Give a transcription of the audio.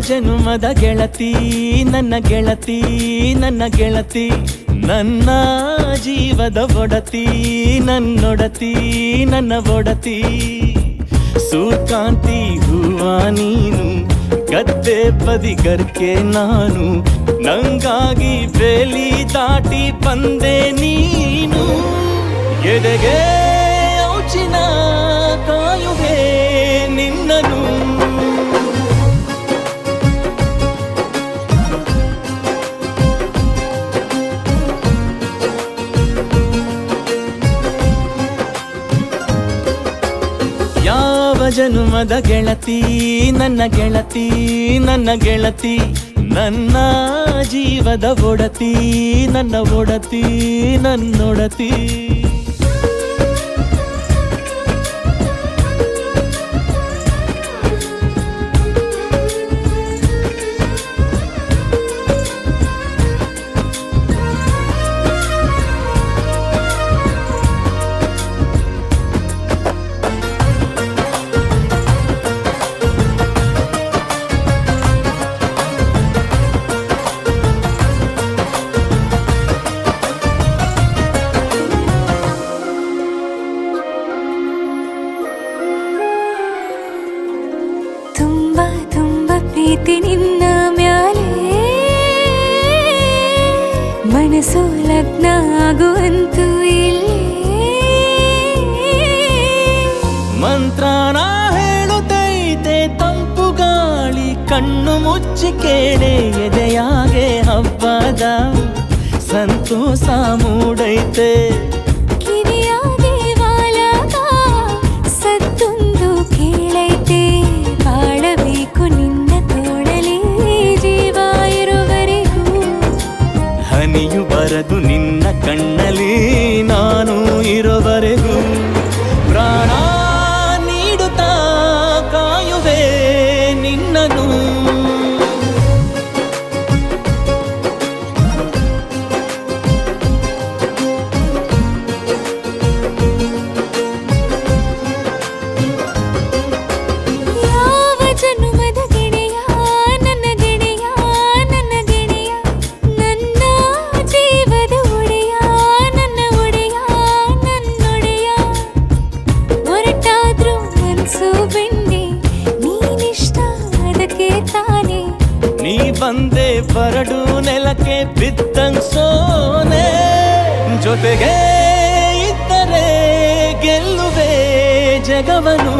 ಜನುಮದ ಗೆಳತಿ ನನ್ನ ಗೆಳತಿ ನನ್ನ ಗೆಳತಿ ನನ್ನ ಜೀವದ ಒಡತಿ ನನ್ನೊಡತಿ ನನ್ನ ಒಡತಿ ಸೂರ್ಕಾಂತಿ ಹೂವ ನೀನು ಗದ್ದೆ ಬದಿಗರ್ಕೆ ನಾನು ನಂಗಾಗಿ ಬೇಲಿ ದಾಟಿ ಬಂದೆ ನೀನು ಎದೆಗೆ ಔಚಿನ ಕಾಯುವೆ ನಿನ್ನನು ಯಾವ ಜನುಮದ ಗೆಳತಿ ನನ್ನ ಗೆಳತಿ ನನ್ನ ಗೆಳತಿ ನನ್ನ ಜೀವದ ಒಡತಿ ನನ್ನ ಒಡತಿ ನನ್ನೊಡತಿ ಪ್ರೀತಿ ನಿನ್ನ ಮ್ಯಾಲೆ ಮನಸ್ಸು ಲಗ್ನ ಆಗುವಂತೂ ಇಲ್ಲೇ ಮಂತ್ರನ ಹೇಳುತ್ತೈತೆ ತಂಪು ಗಾಳಿ ಕಣ್ಣು ಮುಚ್ಚಿ ಕೇಳೆ ಎದೆಯಾಗೆ ಹಬ್ಬದ ಸಂತೋಷ ಮೂಡೈತೆ ಕಿವಿಯಾಗೆ ವಾಲಗ ಸತ್ತೊಂದು ಕೇಳೈತೆ ಬಾಳಬೇಕು ನಿನ್ನ ತೋಳಲಿ ಜೀವ ಇರುವರೆಗೂ ಹನಿಯು ಬರದು ನಿನ್ನ ಕಣ್ಣಲ್ಲಿ ನಾನು ಇರುವರೆಗೂ ಪ್ರಾಣ ನೀಡುತ್ತಾ ಕಾಯುವೆ ನಿನ್ನನು ನೀ ಬಂದೆ ಬರಡು ನೆಲಕ್ಕೆ ಬಿದ್ದಂಗ್ ಸೋನೆ ಜೊತೆಗೆ ಇದ್ದರೆ ಗೆಲ್ಲುವೆ ಜಗವನು